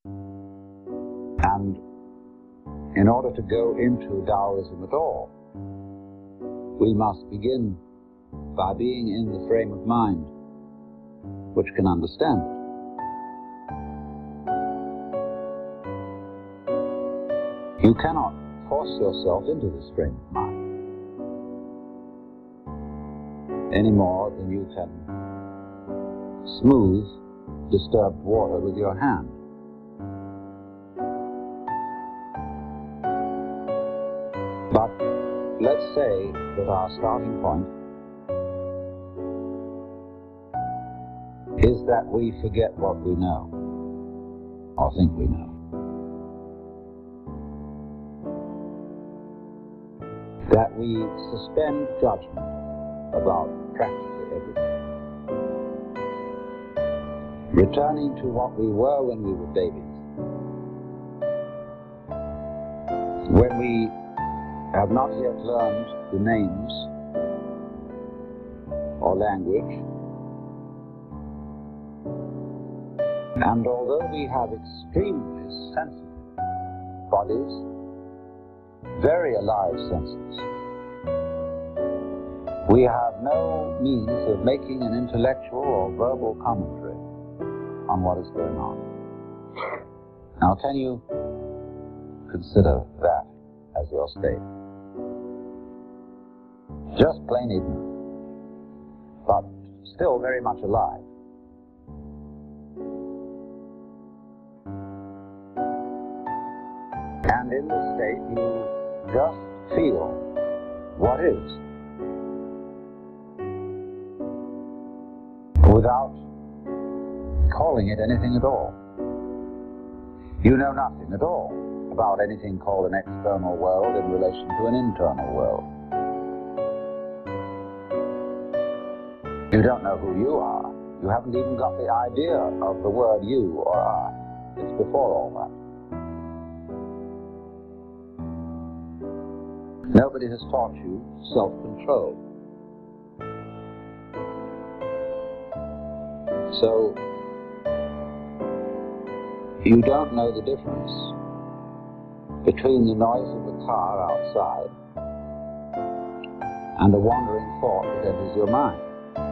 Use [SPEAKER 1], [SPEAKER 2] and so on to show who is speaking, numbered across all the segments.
[SPEAKER 1] And in order to go into Taoism at all, we must begin by being in the frame of mind which can understand it. You cannot force yourself into this frame of mind any more than you can smooth disturbed water with your hand. But let's say that our starting point is that we forget what we know, or think we know. That we suspend judgment about practically everything. Returning to what we were when we were babies. When we have not yet learned the names or language, and although we have extremely sensitive bodies, very alive senses, we have no means of making an intellectual or verbal commentary on what is going on. Now, can you consider that as your state? Just plain ignorant, but still very much alive. And in this state, you just feel what is, without calling it anything at all. You know nothing at all about anything called an external world in relation to an internal world. You don't know who you are. You haven't even got the idea of the word you or I. It's before all that. Nobody has taught you self-control. So, you don't know the difference between the noise of the car outside and a wandering thought that enters your mind.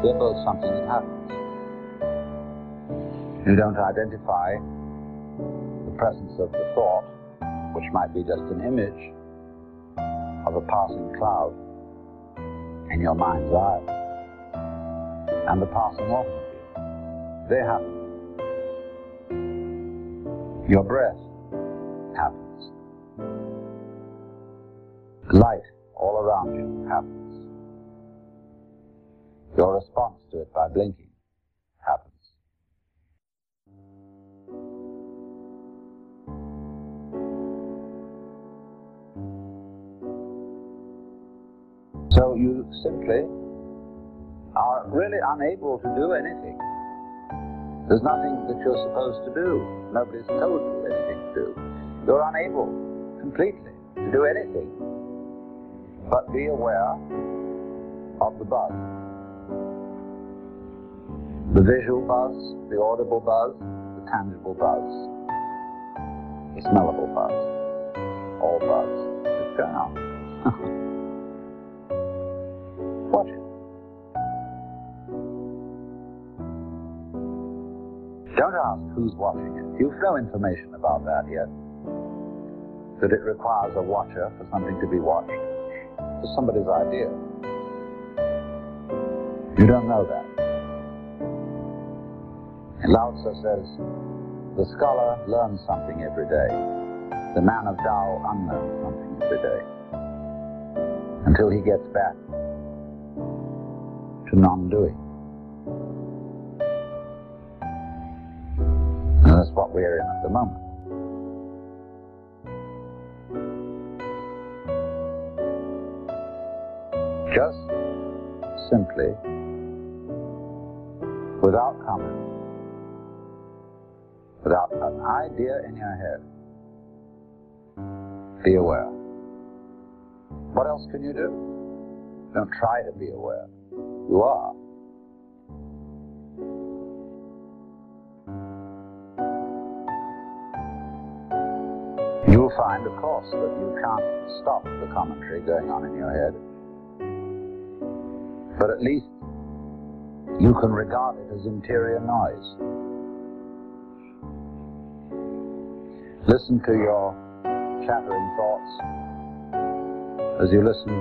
[SPEAKER 1] They're both something that happens. You don't identify the presence of the thought, which might be just an image of a passing cloud in your mind's eye, and the passing automobile. They happen. Your breath happens. Light all around you happens. Your response to it by blinking happens. So you simply are really unable to do anything. There's nothing that you're supposed to do. Nobody's told you anything to do. You're unable completely to do anything but be aware of the buzz. The visual buzz, the audible buzz, the tangible buzz, the smellable buzz, all buzz. What's going on? Watch it. Don't ask who's watching it. You've no information about that yet. That it requires a watcher for something to be watched. It's somebody's idea. You don't know that. And Lao Tzu says, the scholar learns something every day. The man of Tao unlearns something every day. Until he gets back to non-doing. And that's what we're in at the moment. Just simply, without comment, without an idea in your head, be aware. What else can you do? Don't try to be aware. You are. find, of course, that you can't stop the commentary going on in your head. But at least you can regard it as interior noise. Listen to your chattering thoughts as you listen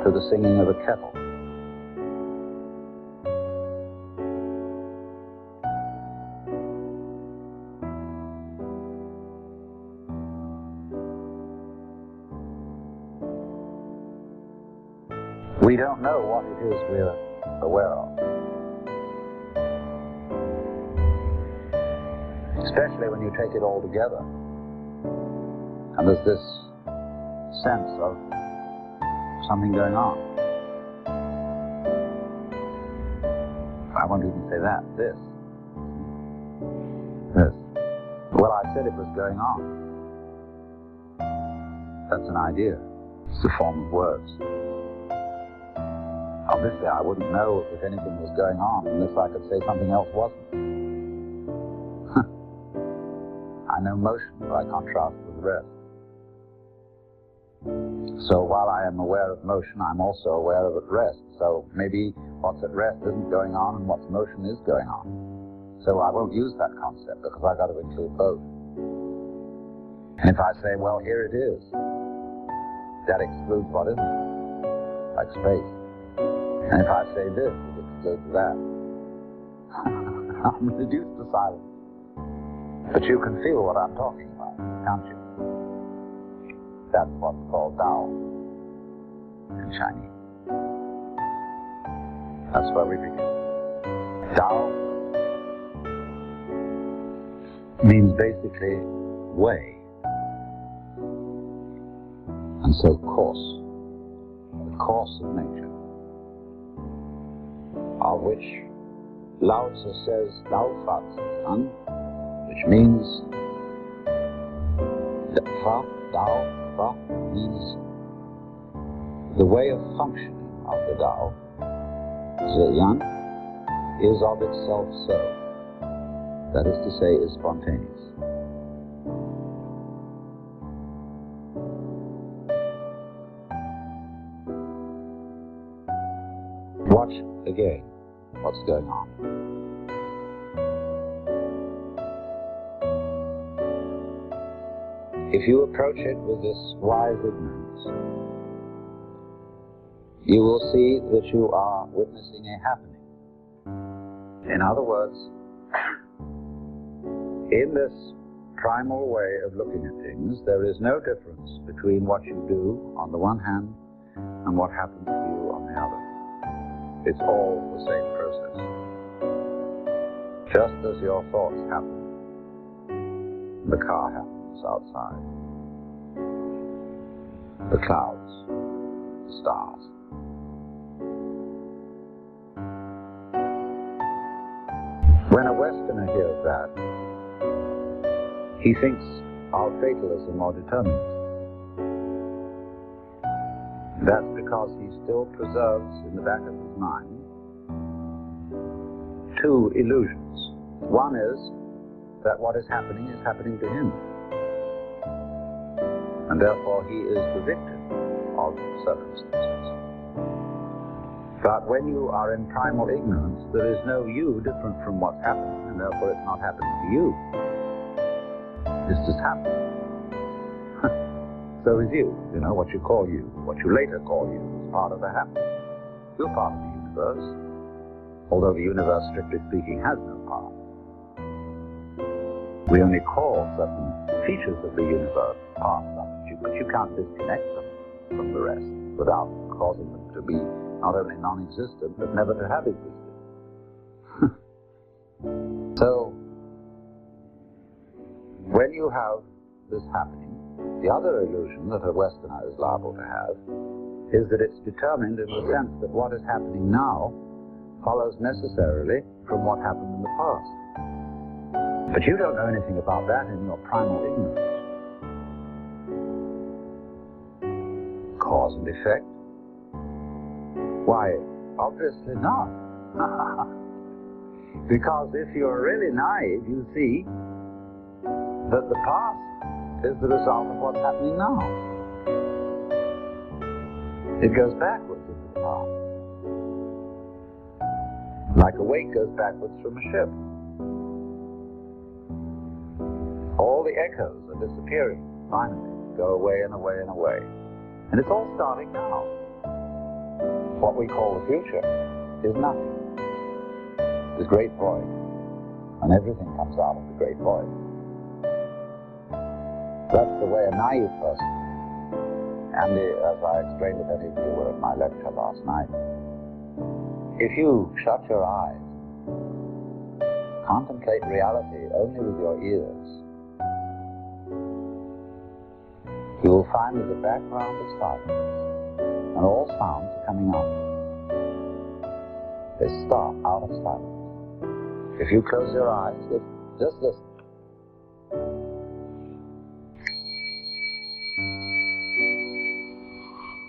[SPEAKER 1] to the singing of a kettle. We don't know what it is we're aware of. Especially when you take it all together. And there's this sense of something going on. I won't even say that. This. Well, I said it was going on. That's an idea. It's a form of words. Obviously, I wouldn't know if anything was going on unless I could say something else wasn't. I know motion by contrast with rest. So while I am aware of motion, I'm also aware of at rest. So maybe what's at rest isn't going on and what's motion is going on. So I won't use that concept because I've got to include both. And if I say, well, here it is, that excludes what isn't, like space. And if I say this, it excludes that. I'm reduced to silence. But you can feel what I'm talking about, can't you? That's what's called Tao in Chinese. That's where we begin. Tao means basically way. And so course, the course of nature, of which Lao Tzu says Dao Fa Zhan, which means that Fa, Dao, Fa means the way of functioning of the Tao. Zhan is of itself so. That is to say, is spontaneous. Watch again what's going on. If you approach it with this wise ignorance, you will see that you are witnessing a happening. In other words, in this primal way of looking at things, there is no difference between what you do on the one hand and what happens to you on the other. It's all the same process. Just as your thoughts happen, the car happens outside, the clouds, the stars. When a Westerner hears that, he thinks of fatalism or determinism. That's because he still preserves in the back of his mind two illusions. One is that what is happening to him. And therefore he is the victim of circumstances. But when you are in primal ignorance, there is no you different from what's happening, and therefore it's not happening to you. It's just happening. So is you. You know, what you call you, what you later call you, is part of the happening. You're part of the universe, although the universe, strictly speaking, has no part. We only call certain features of the universe parts of it, but you can't disconnect them from the rest without causing them to be not only non-existent, but never to have existed. So, when you have this happening, the other illusion that a Westerner is liable to have is that it's determined in the sense that what is happening now follows necessarily from what happened in the past. But you don't know anything about that in your primal ignorance. Cause and effect? Why, obviously not. Because if you're really naive, you see that the past is the result of what's happening now. It goes backwards into the past. Like a wake goes backwards from a ship. All the echoes are disappearing, finally, go away and away and away. And it's all starting now. What we call the future is nothing. This great void. And everything comes out of the great void. That's the way a naive person, and as I explained if any of you were at my lecture last night, if you shut your eyes, contemplate reality only with your ears, you will find that the background is silence, and all sounds are coming out. They start out of silence. If you close your eyes, just listen.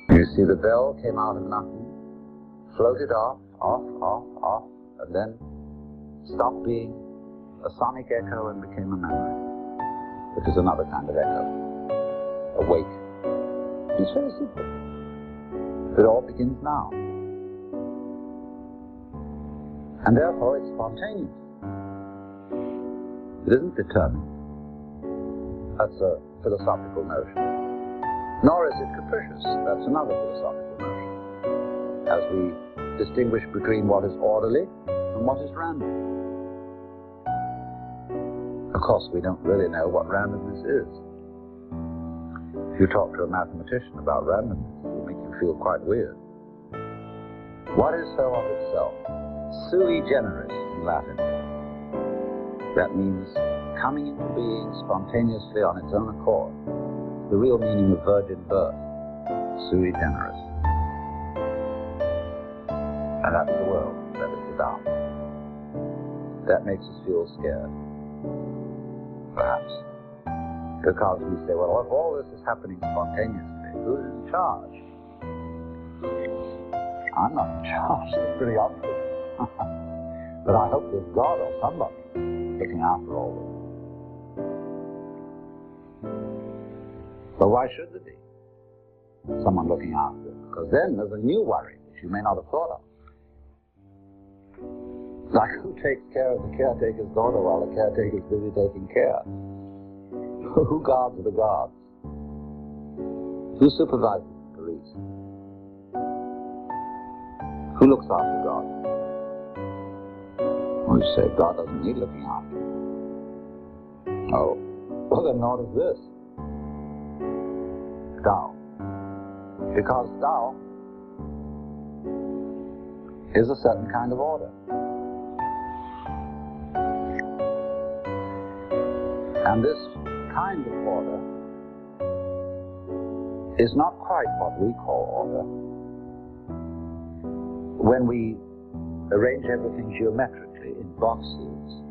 [SPEAKER 1] You see the bell came out of nothing, floated off, and then stopped being a sonic echo and became a memory, which is another kind of echo, a wake. It's very simple. It all begins now. And therefore it's spontaneous. It isn't determined. That's a philosophical notion. Nor is it capricious. That's another philosophical notion. As we distinguish between what is orderly and what is random. Of course, we don't really know what randomness is. If you talk to a mathematician about randomness, it will make you feel quite weird. What is so of itself? Sui generis in Latin. That means coming into being spontaneously on its own accord. The real meaning of virgin birth, sui generis. And that's the world, that is the Tao. That makes us feel scared, perhaps. Because we say, well, if all this is happening spontaneously, who's in charge? I'm not in charge, it's pretty obvious. But I hope there's God or somebody looking after all this. But why should there be someone looking after it? Because then there's a new worry which you may not have thought of. Like who takes care of the caretaker's daughter while the caretaker's busy taking care? Who guards the guards? Who supervises the police? Who looks after God? Well, you say, God doesn't need looking after. Oh, well then what is this? Tao. Because Tao is a certain kind of order. And this kind of order is not quite what we call order. When we arrange everything geometrically in boxes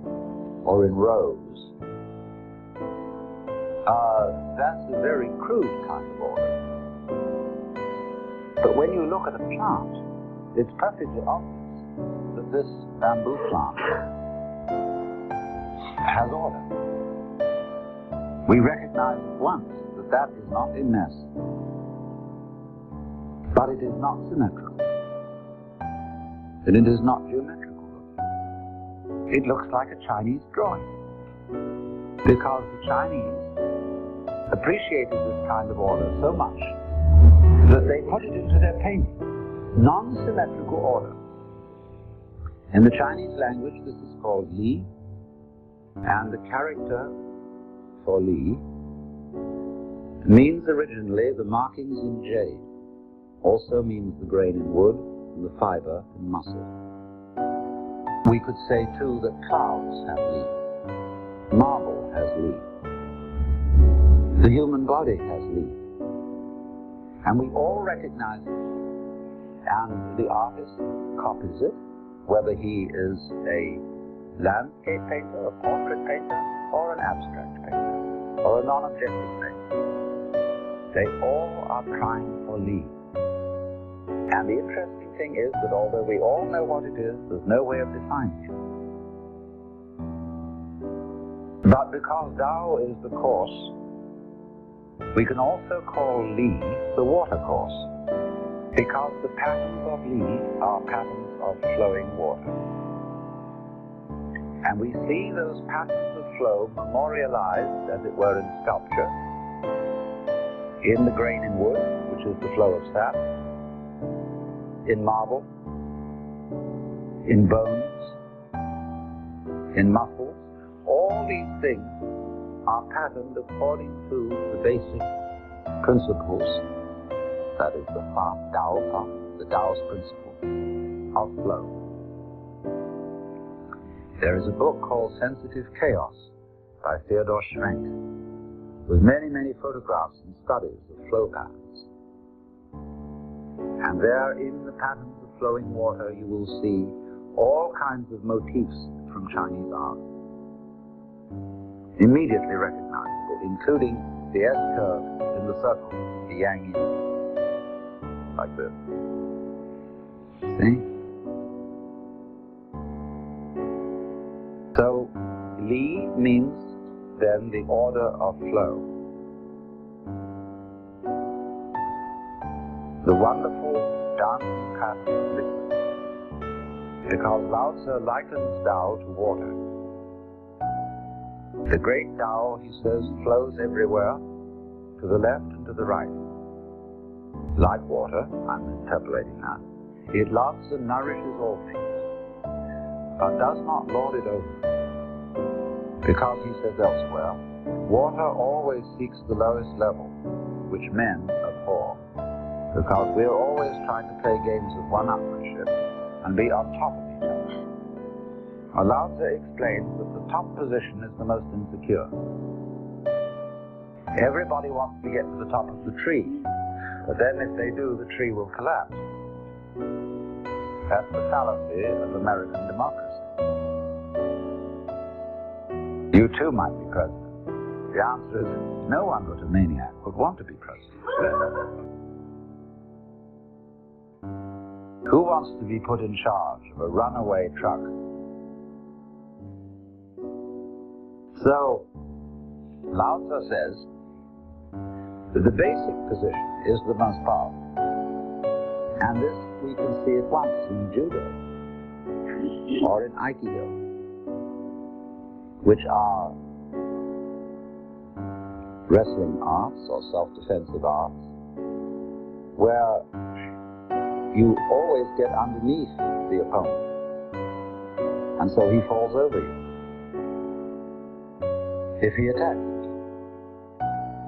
[SPEAKER 1] or in rows, that's a very crude kind of order. But when you look at a plant, it's perfectly obvious that this bamboo plant has order. We recognize at once that that is not a mess, but it is not symmetrical, and it is not geometrical. It looks like a Chinese drawing, because the Chinese appreciated this kind of order so much that they put it into their painting. Non-symmetrical order. In the Chinese language, this is called Li, and the character for Li means originally the markings in jade, also means the grain in wood and the fiber in muscle. We could say too that clouds have Li, marble has Li, the human body has Li, and we all recognize it, and the artist copies it, whether he is a landscape painter, a portrait painter, or an abstract painter, or a non-objective painter. They all are trying for Li. And the interesting thing is that although we all know what it is, there's no way of defining it. But because Tao is the course We can also call Li the watercourse, because the patterns of Li are patterns of flowing water. And we see those patterns of flow memorialized, as it were, in sculpture, in the grain in wood, which is the flow of sap, in marble, in bones, in muscles. All these things are patterned according to the basic principles, that is the Tao's principle of flow. There is a book called Sensitive Chaos by Theodor Schwenk, with many, many photographs and studies of flow patterns. And there, in the patterns of flowing water, you will see all kinds of motifs from Chinese art, immediately recognizable, including the S-curve in the circle, the yang yin, like this. See? So, Li means then the order of flow. The wonderful dancing pattern of liquid. Because Lao Tzu likens Tao to water. The great Tao, he says, flows everywhere, to the left and to the right. Like water, I'm interpolating that. It loves and nourishes all things, but does not lord it over. Because, he says elsewhere, water always seeks the lowest level, which men abhor. Because we're always trying to play games of one-upmanship and be on top of each other. Lao Tzu explains that the top position is the most insecure. Everybody wants to get to the top of the tree, but then if they do, the tree will collapse. That's the fallacy of American democracy. You too might be president. The answer is, no one but a maniac would want to be president. Who wants to be put in charge of a runaway truck? So, Lao Tzu says that the basic position is the most powerful. And this we can see at once in Judo or in Aikido, which are wrestling arts or self-defensive arts, where you always get underneath the opponent, and so he falls over you if he attacks.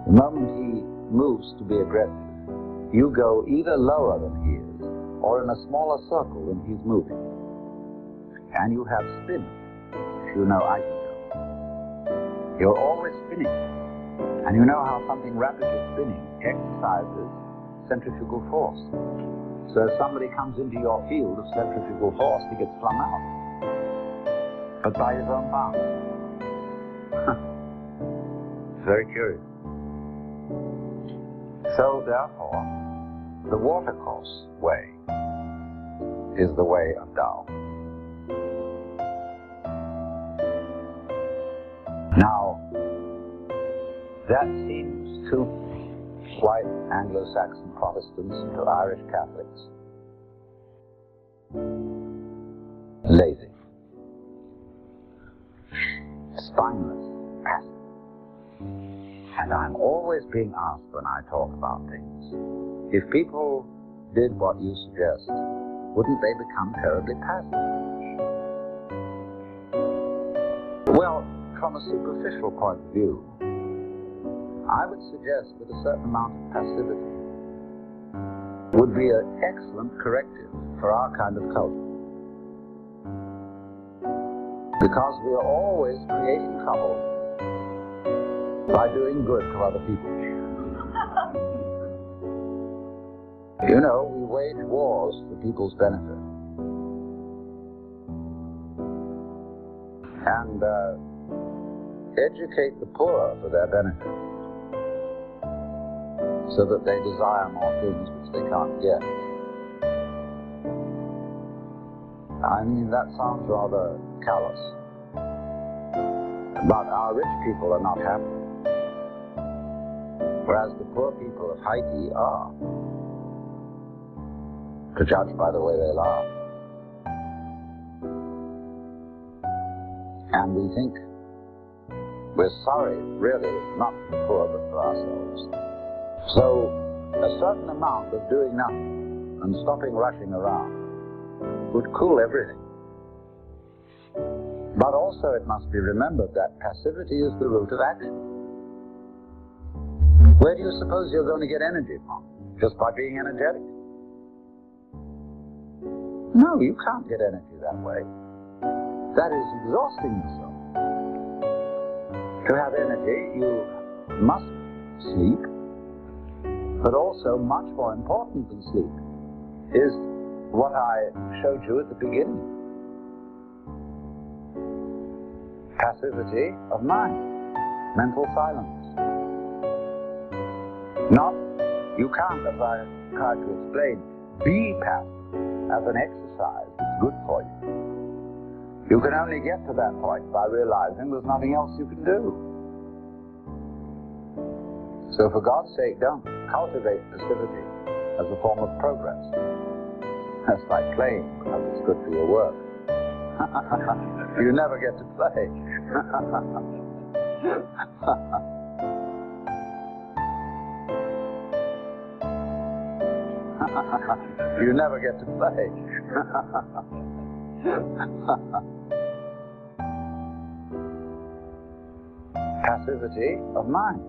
[SPEAKER 1] The moment he moves to be aggressive, you go either lower than he is, or in a smaller circle than he's moving. And you have spin, if you know Aikido. You're always spinning. And you know how something rapidly spinning exercises centrifugal force. So if somebody comes into your field of centrifugal force, he gets flung out. But by his own bounce. Very curious. So therefore, the watercourse way is the way of Tao. Now, that seems to white Anglo-Saxon Protestants and to Irish Catholics lazy, spineless, passive. And I'm always being asked when I talk about things, if people did what you suggest, wouldn't they become terribly passive? Well, from a superficial point of view, I would suggest that a certain amount of passivity would be an excellent corrective for our kind of culture. Because we are always creating trouble by doing good to other people. You know, we wage wars for people's benefit. And educate the poor for their benefit, so that they desire more things which they can't get. I mean, that sounds rather callous. But our rich people are not happy. whereas the poor people of Haiti are, to judge by the way they laugh. And we think we're sorry, really, not for the poor, but for ourselves. So a certain amount of doing nothing and stopping rushing around would cool everything. But also it must be remembered that passivity is the root of action. Where do you suppose you're going to get energy from? Just by being energetic? No, you can't get energy that way. That is exhausting yourself. To have energy, you must sleep, but also much more important than sleep is what I showed you at the beginning. Passivity of mind, mental silence. Not, you can't, as I tried to explain, be passive as an exercise. It's good for you. You can only get to that point by realizing there's nothing else you can do. So for God's sake, don't cultivate passivity as a form of progress. That's like playing, because it's good for your work. You never get to play. You never get to play. Passivity of mind.